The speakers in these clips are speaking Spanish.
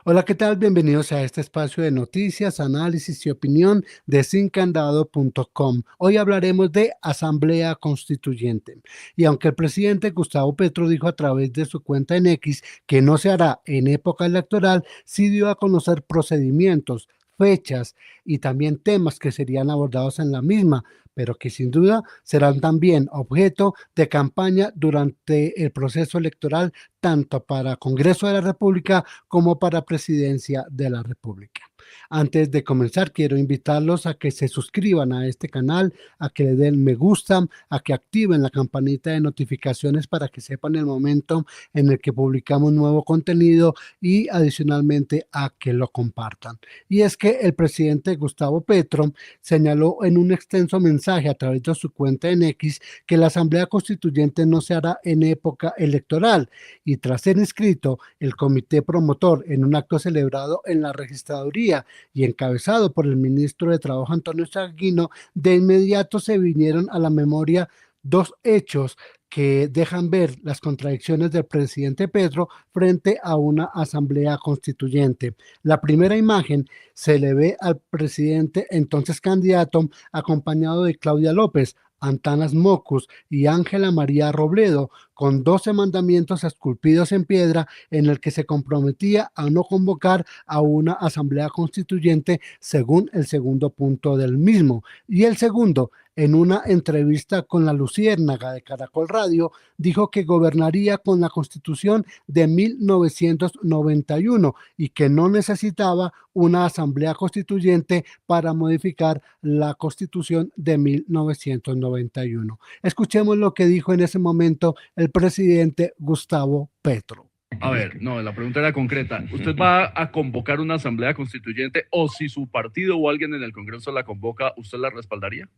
Hola, ¿qué tal? Bienvenidos a este espacio de noticias, análisis y opinión de sincandado.com. Hoy hablaremos de Asamblea Constituyente. Y aunque el presidente Gustavo Petro dijo a través de su cuenta en X que no se hará en época electoral, sí dio a conocer procedimientos, fechas y también temas que serían abordados en la misma, pero que sin duda serán también objeto de campaña durante el proceso electoral, tanto para Congreso de la República como para Presidencia de la República. Antes de comenzar, quiero invitarlos a que se suscriban a este canal, a que le den me gusta, a que activen la campanita de notificaciones para que sepan el momento en el que publicamos nuevo contenido y adicionalmente a que lo compartan. Y es que el presidente Gustavo Petro señaló en un extenso mensaje a través de su cuenta en X que la Asamblea Constituyente no se hará en época electoral y tras ser inscrito el comité promotor en un acto celebrado en la registraduría y encabezado por el ministro de Trabajo Antonio Sanguino, de inmediato se vinieron a la memoria dos hechos que dejan ver las contradicciones del presidente Petro frente a una asamblea constituyente. La primera imagen se le ve al presidente entonces candidato acompañado de Claudia López, Antanas Mocus y Ángela María Robledo, con 12 mandamientos esculpidos en piedra en el que se comprometía a no convocar a una asamblea constituyente según el segundo punto del mismo. Y el segundo, en una entrevista con la Luciérnaga de Caracol Radio, dijo que gobernaría con la Constitución de 1991 y que no necesitaba una asamblea constituyente para modificar la Constitución de 1991. Escuchemos lo que dijo en ese momento el presidente Gustavo Petro. A ver, no, la pregunta era concreta. ¿Usted va a convocar una asamblea constituyente o si su partido o alguien en el Congreso la convoca, usted la respaldaría?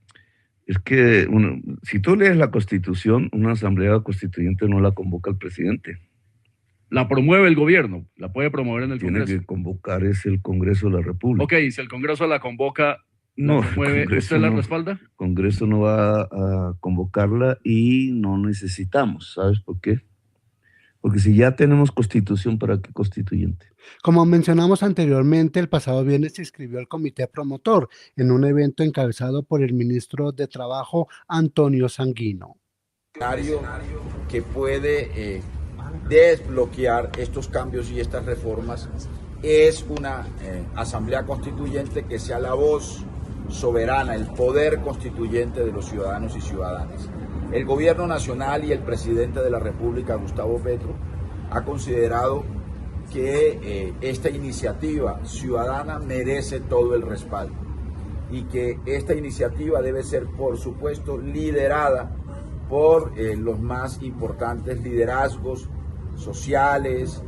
Es que si tú lees la Constitución, una asamblea constituyente no la convoca el presidente. La promueve el gobierno, la puede promover en el Congreso. Tiene que convocar es el Congreso de la República. Ok, si el Congreso la convoca, no, promueve, ¿usted la respalda? El Congreso no va a convocarla y no necesitamos. ¿Sabes por qué? Porque si ya tenemos Constitución, ¿para qué constituyente? Como mencionamos anteriormente, el pasado viernes se inscribió al comité promotor en un evento encabezado por el ministro de Trabajo, Antonio Sanguino. Que puede desbloquear estos cambios y estas reformas es una asamblea constituyente que sea la voz soberana, el poder constituyente de los ciudadanos y ciudadanas. El gobierno nacional y el presidente de la República, Gustavo Petro, ha considerado que esta iniciativa ciudadana merece todo el respaldo y que esta iniciativa debe ser, por supuesto, liderada por los más importantes liderazgos sociales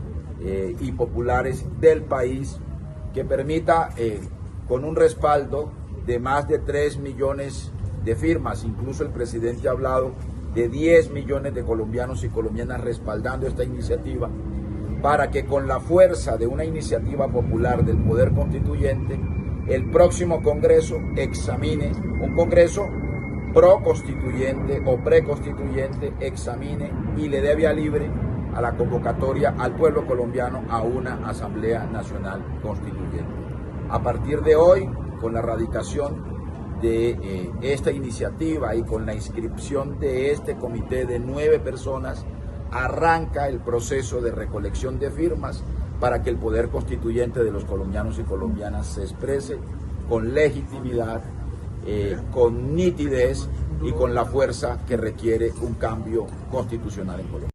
y populares del país, que permita, con un respaldo de más de 3 millones de firmas, incluso el presidente ha hablado de 10 millones de colombianos y colombianas respaldando esta iniciativa, para que con la fuerza de una iniciativa popular del Poder Constituyente, el próximo Congreso examine, un Congreso pro-constituyente o preconstituyente, examine y le dé vía libre a la convocatoria al pueblo colombiano a una Asamblea Nacional Constituyente. A partir de hoy, con la radicación de esta iniciativa y con la inscripción de este comité de 9 personas, arranca el proceso de recolección de firmas para que el poder constituyente de los colombianos y colombianas se exprese con legitimidad, con nitidez y con la fuerza que requiere un cambio constitucional en Colombia.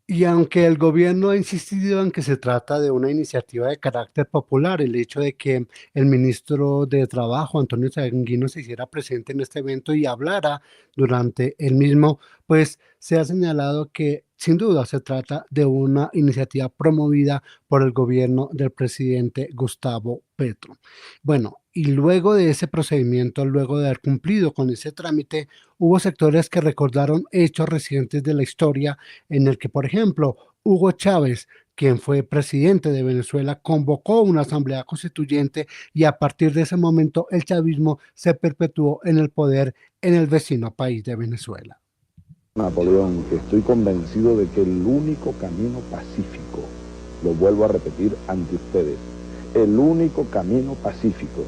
Y aunque el gobierno ha insistido en que se trata de una iniciativa de carácter popular, el hecho de que el ministro de Trabajo, Antonio Sanguino, se hiciera presente en este evento y hablara durante el mismo, pues se ha señalado que sin duda se trata de una iniciativa promovida por el gobierno del presidente Gustavo Petro. Bueno, y luego de ese procedimiento, luego de haber cumplido con ese trámite, hubo sectores que recordaron hechos recientes de la historia en el que, por ejemplo, Hugo Chávez, quien fue presidente de Venezuela, convocó una asamblea constituyente y a partir de ese momento el chavismo se perpetuó en el poder en el vecino país de Venezuela. Napoleón, que estoy convencido de que el único camino pacífico lo vuelvo a repetir ante ustedes, el único camino pacífico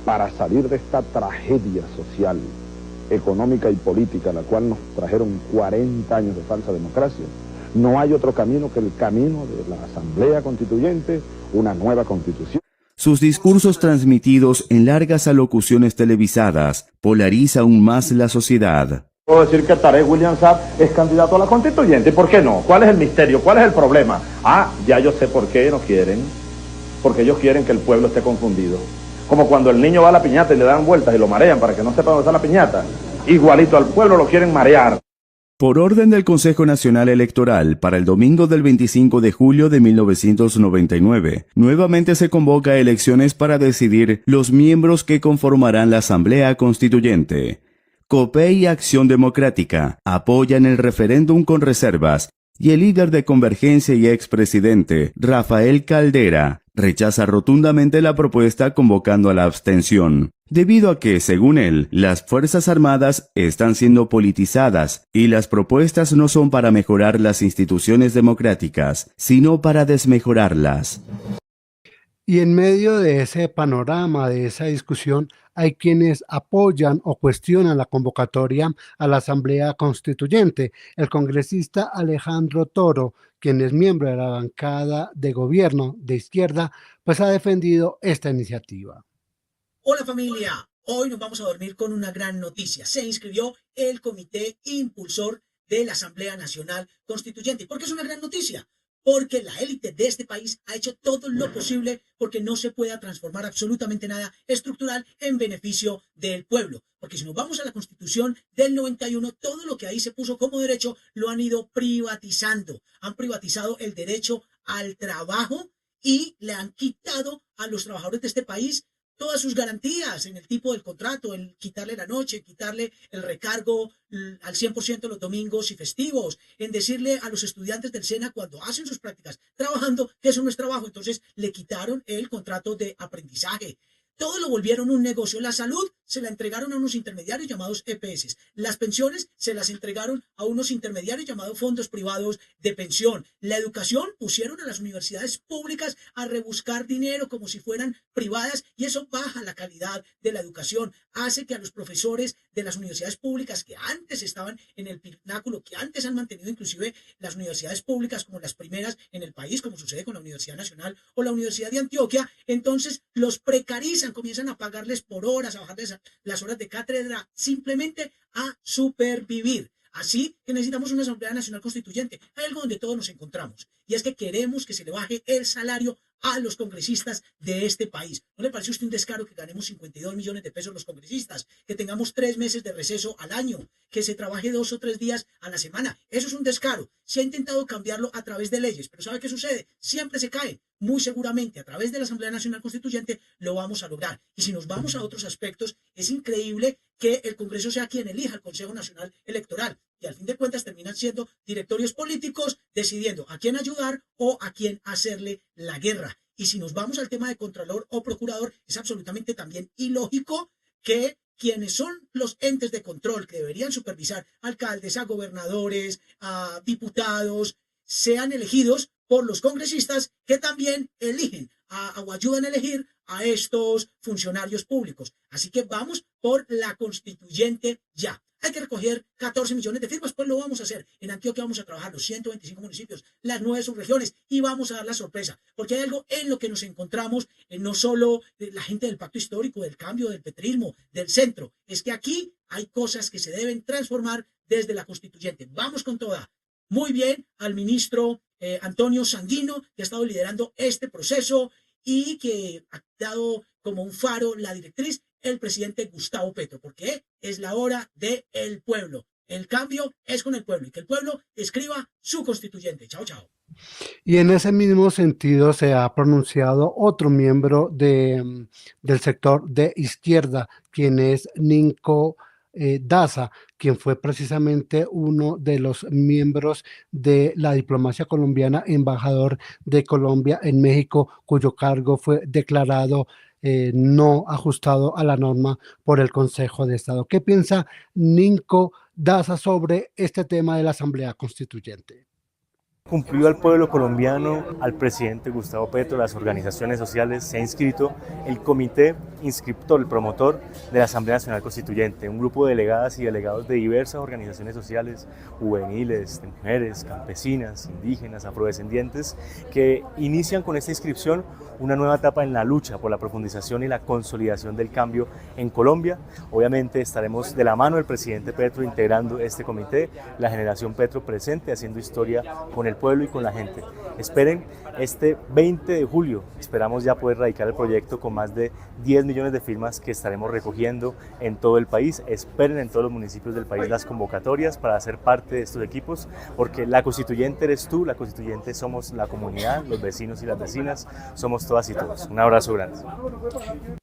para salir de esta tragedia social, económica y política, a la cual nos trajeron 40 años de falsa democracia, no hay otro camino que el camino de la Asamblea Constituyente, una nueva constitución. Sus discursos transmitidos en largas alocuciones televisadas polariza aún más la sociedad. Puedo decir que Tarek William Saab es candidato a la constituyente. ¿Por qué no? ¿Cuál es el misterio? ¿Cuál es el problema? Ya yo sé por qué no quieren. Porque ellos quieren que el pueblo esté confundido. Como cuando el niño va a la piñata y le dan vueltas y lo marean para que no sepa dónde está la piñata. Igualito al pueblo lo quieren marear. Por orden del Consejo Nacional Electoral, para el domingo del 25 de julio de 1999, nuevamente se convoca a elecciones para decidir los miembros que conformarán la Asamblea Constituyente. COPEI y Acción Democrática apoyan el referéndum con reservas y el líder de Convergencia y expresidente, Rafael Caldera, rechaza rotundamente la propuesta convocando a la abstención, debido a que, según él, las Fuerzas Armadas están siendo politizadas y las propuestas no son para mejorar las instituciones democráticas, sino para desmejorarlas. Y en medio de ese panorama, de esa discusión, hay quienes apoyan o cuestionan la convocatoria a la Asamblea Constituyente. El congresista Alejandro Toro, quien es miembro de la bancada de gobierno de izquierda, pues ha defendido esta iniciativa. Hola familia, hoy nos vamos a dormir con una gran noticia. Se inscribió el comité impulsor de la Asamblea Nacional Constituyente. ¿Por qué es una gran noticia? Porque la élite de este país ha hecho todo lo posible porque no se pueda transformar absolutamente nada estructural en beneficio del pueblo. Porque si nos vamos a la Constitución del 91, todo lo que ahí se puso como derecho lo han ido privatizando. Han privatizado el derecho al trabajo y le han quitado a los trabajadores de este país todas sus garantías en el tipo del contrato, en quitarle la noche, quitarle el recargo al 100% los domingos y festivos, en decirle a los estudiantes del SENA cuando hacen sus prácticas trabajando que eso no es trabajo, entonces le quitaron el contrato de aprendizaje. Todo lo volvieron un negocio. La salud se la entregaron a unos intermediarios llamados EPS. Las pensiones se las entregaron a unos intermediarios llamados fondos privados de pensión. La educación pusieron a las universidades públicas a rebuscar dinero como si fueran privadas y eso baja la calidad de la educación. Hace que a los profesores de las universidades públicas que antes estaban en el pináculo, que antes han mantenido inclusive las universidades públicas como las primeras en el país, como sucede con la Universidad Nacional o la Universidad de Antioquia, entonces los precarizan, comienzan a pagarles por horas, a bajarles las horas de cátedra, simplemente a supervivir. Así que necesitamos una Asamblea Nacional Constituyente. Hay algo donde todos nos encontramos y es que queremos que se le baje el salario a los congresistas de este país. ¿No le parece a usted un descaro que ganemos 52 millones de pesos los congresistas? Que tengamos 3 meses de receso al año, que se trabaje 2 o 3 días a la semana. Eso es un descaro. Se ha intentado cambiarlo a través de leyes, pero ¿sabe qué sucede? Siempre se cae. Muy seguramente a través de la Asamblea Nacional Constituyente lo vamos a lograr. Y si nos vamos a otros aspectos, es increíble que el Congreso sea quien elija el Consejo Nacional Electoral. Y al fin de cuentas terminan siendo directorios políticos decidiendo a quién ayudar o a quién hacerle la guerra. Y si nos vamos al tema de contralor o procurador, es absolutamente también ilógico que quienes son los entes de control que deberían supervisar alcaldes, a gobernadores, a diputados, sean elegidos por los congresistas que también eligen o ayudan a elegir a estos funcionarios públicos. Así que vamos por la constituyente ya. Hay que recoger 14 millones de firmas, pues lo vamos a hacer. En Antioquia vamos a trabajar los 125 municipios, las 9 subregiones y vamos a dar la sorpresa. Porque hay algo en lo que nos encontramos, no solo la gente del pacto histórico, del cambio, del petrismo, del centro. Es que aquí hay cosas que se deben transformar desde la constituyente. Vamos con toda. Muy bien al ministro Antonio Sanguino, que ha estado liderando este proceso y que ha dado como un faro la directriz el presidente Gustavo Petro, porque es la hora del pueblo. El cambio es con el pueblo y que el pueblo escriba su constituyente. Chao, chao. Y en ese mismo sentido se ha pronunciado otro miembro del sector de izquierda, quien es Ninco Daza, quien fue precisamente uno de los miembros de la diplomacia colombiana, embajador de Colombia en México, cuyo cargo fue declarado no ajustado a la norma por el Consejo de Estado. ¿Qué piensa Ninco Daza sobre este tema de la Asamblea Constituyente? Cumplió al pueblo colombiano, al presidente Gustavo Petro, las organizaciones sociales, se ha inscrito el comité inscriptor, el promotor de la Asamblea Nacional Constituyente, un grupo de delegadas y delegados de diversas organizaciones sociales, juveniles, de mujeres, campesinas, indígenas, afrodescendientes, que inician con esta inscripción una nueva etapa en la lucha por la profundización y la consolidación del cambio en Colombia. Obviamente estaremos de la mano del presidente Petro integrando este comité, la generación Petro presente, haciendo historia con el pueblo y con la gente. Esperen este 20 de julio, esperamos ya poder radicar el proyecto con más de 10 millones de firmas que estaremos recogiendo en todo el país. Esperen en todos los municipios del país las convocatorias para ser parte de estos equipos, porque la constituyente eres tú, la constituyente somos la comunidad, los vecinos y las vecinas, somos todas y todos. Un abrazo grande.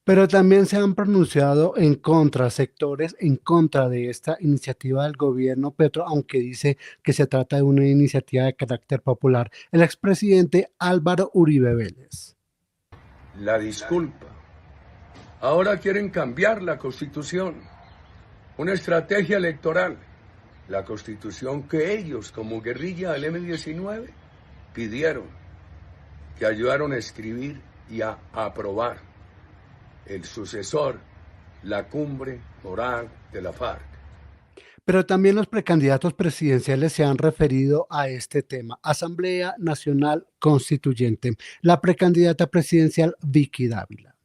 Pero también se han pronunciado en contra, sectores en contra de esta iniciativa del gobierno Petro, aunque dice que se trata de una iniciativa de carácter popular. El expresidente Álvaro Uribe Vélez. La disculpa. Ahora quieren cambiar la Constitución. Una estrategia electoral. La Constitución que ellos, como guerrilla del M-19, pidieron, que ayudaron a escribir y a aprobar. El sucesor, la cumbre moral de la FARC. Pero también los precandidatos presidenciales se han referido a este tema. Asamblea Nacional Constituyente. La precandidata presidencial Vicky Dávila.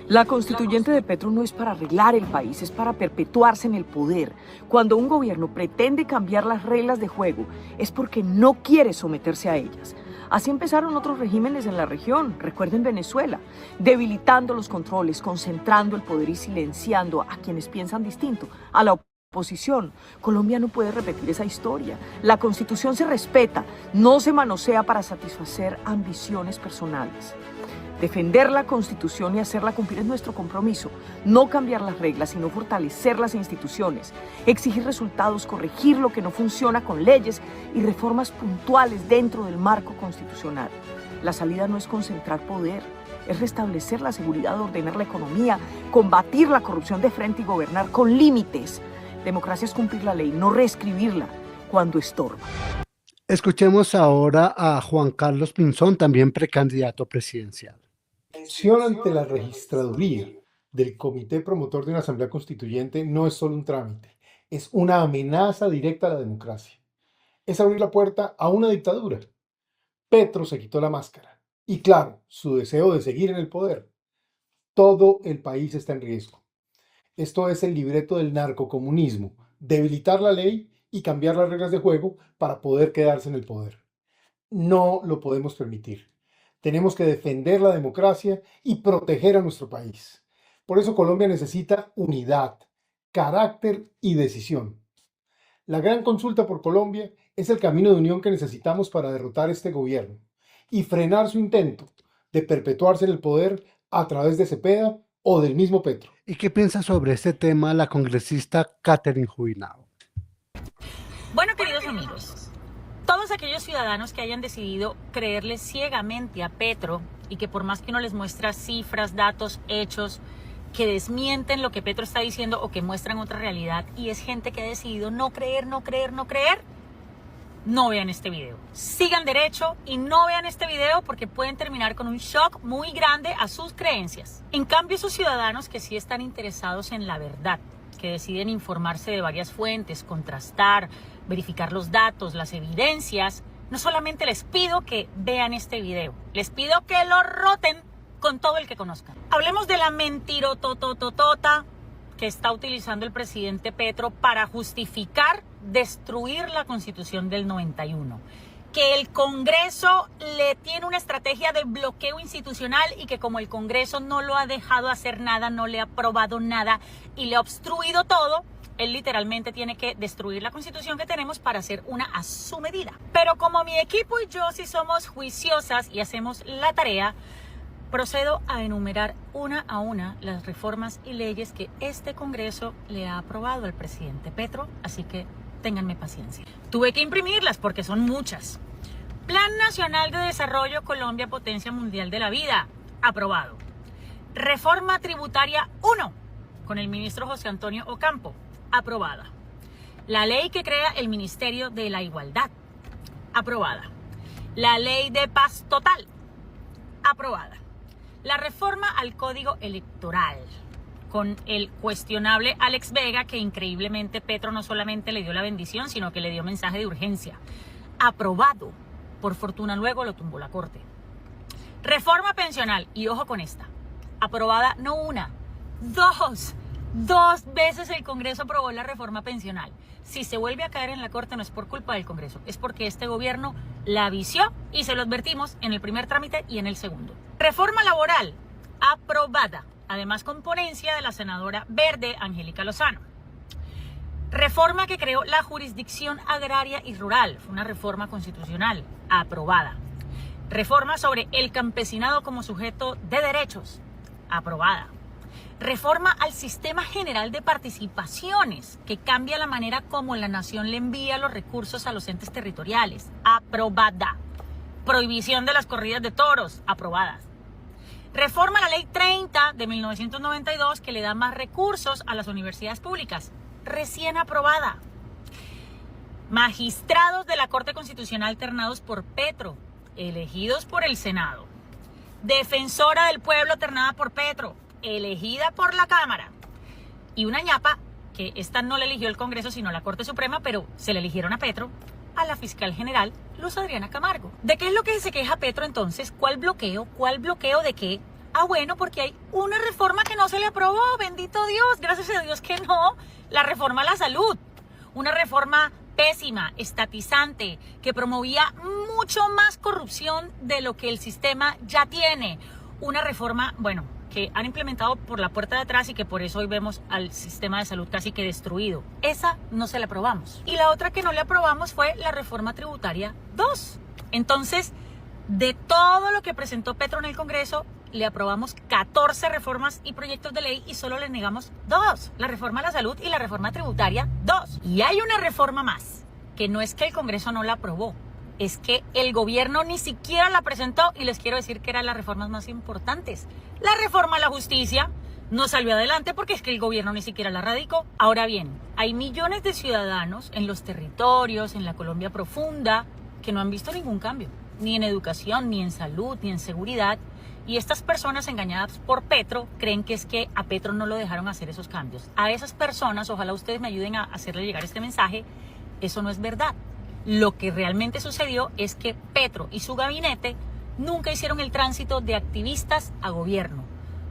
La constituyente de Petro no es para arreglar el país, es para perpetuarse en el poder. Cuando un gobierno pretende cambiar las reglas de juego, es porque no quiere someterse a ellas. Así empezaron otros regímenes en la región, recuerden Venezuela, debilitando los controles, concentrando el poder y silenciando a quienes piensan distinto, a la oposición. Colombia no puede repetir esa historia. La Constitución se respeta, no se manosea para satisfacer ambiciones personales. Defender la Constitución y hacerla cumplir es nuestro compromiso. No cambiar las reglas, sino fortalecer las instituciones, exigir resultados, corregir lo que no funciona con leyes y reformas puntuales dentro del marco constitucional. La salida no es concentrar poder, es restablecer la seguridad, ordenar la economía, combatir la corrupción de frente y gobernar con límites. Democracia es cumplir la ley, no reescribirla cuando estorba. Escuchemos ahora a Juan Carlos Pinzón, también precandidato presidencial. La elección ante la registraduría del Comité Promotor de una Asamblea Constituyente no es solo un trámite, es una amenaza directa a la democracia. Es abrir la puerta a una dictadura. Petro se quitó la máscara y, claro, su deseo de seguir en el poder. Todo el país está en riesgo. Esto es el libreto del narcocomunismo, debilitar la ley y cambiar las reglas de juego para poder quedarse en el poder. No lo podemos permitir. Tenemos que defender la democracia y proteger a nuestro país. Por eso Colombia necesita unidad, carácter y decisión. La gran consulta por Colombia es el camino de unión que necesitamos para derrotar este gobierno y frenar su intento de perpetuarse en el poder a través de Cepeda o del mismo Petro. ¿Y qué piensa sobre este tema la congresista Catherine Juinao? Bueno, queridos amigos, todos aquellos ciudadanos que hayan decidido creerle ciegamente a Petro y que por más que uno les muestra cifras, datos, hechos que desmienten lo que Petro está diciendo o que muestran otra realidad y es gente que ha decidido no creer, no vean este video. Sigan derecho y no vean este video porque pueden terminar con un shock muy grande a sus creencias. En cambio, esos ciudadanos que sí están interesados en la verdad, que deciden informarse de varias fuentes, contrastar, verificar los datos, las evidencias, no solamente les pido que vean este video, les pido que lo roten con todo el que conozcan. Hablemos de la mentirotototota que está utilizando el presidente Petro para justificar destruir la Constitución del 91. Que el Congreso le tiene una estrategia de bloqueo institucional y que como el Congreso no lo ha dejado hacer nada, no le ha aprobado nada y le ha obstruido todo, él literalmente tiene que destruir la Constitución que tenemos para hacer una a su medida. Pero como mi equipo y yo sí somos juiciosas y hacemos la tarea, procedo a enumerar una a una las reformas y leyes que este Congreso le ha aprobado al presidente Petro, así que ténganme paciencia. Tuve que imprimirlas porque son muchas. Plan Nacional de Desarrollo Colombia Potencia Mundial de la Vida, aprobado. Reforma Tributaria 1, con el ministro José Antonio Ocampo, aprobada. La ley que crea el Ministerio de la Igualdad, aprobada. La ley de paz total, aprobada. La reforma al Código Electoral, con el cuestionable Alex Vega, que increíblemente Petro no solamente le dio la bendición, sino que le dio mensaje de urgencia. Aprobado. Por fortuna luego lo tumbó la Corte. Reforma pensional, y ojo con esta, aprobada no una, dos veces el Congreso aprobó la reforma pensional. Si se vuelve a caer en la Corte no es por culpa del Congreso, es porque este gobierno la vició y se lo advertimos en el primer trámite y en el segundo. Reforma laboral, aprobada, además con ponencia de la senadora verde Angélica Lozano. Reforma que creó la jurisdicción agraria y rural, fue una reforma constitucional, aprobada. Reforma sobre el campesinado como sujeto de derechos, aprobada. Reforma al sistema general de participaciones, que cambia la manera como la nación le envía los recursos a los entes territoriales, aprobada. Prohibición de las corridas de toros, aprobadas. Reforma a la Ley 30 de 1992, que le da más recursos a las universidades públicas, recién aprobada. Magistrados de la Corte Constitucional ternados por Petro, elegidos por el Senado. Defensora del pueblo ternada por Petro, elegida por la Cámara. Y una ñapa, que esta no la eligió el Congreso sino la Corte Suprema, pero se le eligieron a Petro, a la fiscal general Luz Adriana Camargo. ¿De qué es lo que se queja Petro entonces? ¿Cuál bloqueo? ¿Cuál bloqueo de qué? Ah, bueno, porque hay una reforma que no se le aprobó, bendito Dios, gracias a Dios que no, la reforma a la salud. Una reforma pésima, estatizante, que promovía mucho más corrupción de lo que el sistema ya tiene. Una reforma, bueno, que han implementado por la puerta de atrás y que por eso hoy vemos al sistema de salud casi que destruido. Esa no se la aprobamos. Y la otra que no le aprobamos fue la reforma tributaria 2. Entonces, de todo lo que presentó Petro en el Congreso, le aprobamos 14 reformas y proyectos de ley y solo le negamos 2. La reforma a la salud y la reforma tributaria 2. Y hay una reforma más, que no es que el Congreso no la aprobó, es que el gobierno ni siquiera la presentó y les quiero decir que eran las reformas más importantes. La reforma a la justicia no salió adelante porque es que el gobierno ni siquiera la radicó. Ahora bien, hay millones de ciudadanos en los territorios, en la Colombia profunda, que no han visto ningún cambio, ni en educación, ni en salud, ni en seguridad. Y estas personas engañadas por Petro creen que es que a Petro no lo dejaron hacer esos cambios. A esas personas, ojalá ustedes me ayuden a hacerle llegar este mensaje, eso no es verdad. Lo que realmente sucedió es que Petro y su gabinete nunca hicieron el tránsito de activistas a gobierno.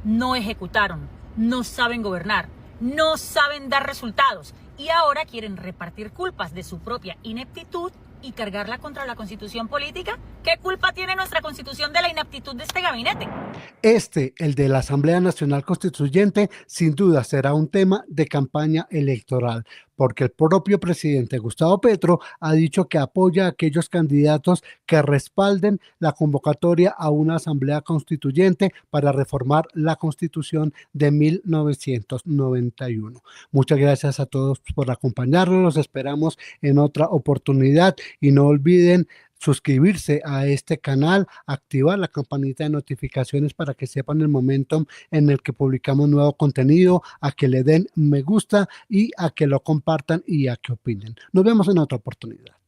No ejecutaron, no saben gobernar, no saben dar resultados y ahora quieren repartir culpas de su propia ineptitud y cargarla contra la Constitución política. ¿Qué culpa tiene nuestra Constitución de la ineptitud de este gabinete? El de la Asamblea Nacional Constituyente, sin duda será un tema de campaña electoral, porque el propio presidente Gustavo Petro ha dicho que apoya a aquellos candidatos que respalden la convocatoria a una Asamblea Constituyente para reformar la Constitución de 1991. Muchas gracias a todos por acompañarnos, los esperamos en otra oportunidad y no olviden suscribirse a este canal, activar la campanita de notificaciones para que sepan el momento en el que publicamos nuevo contenido, a que le den me gusta y a que lo compartan y a que opinen. Nos vemos en otra oportunidad.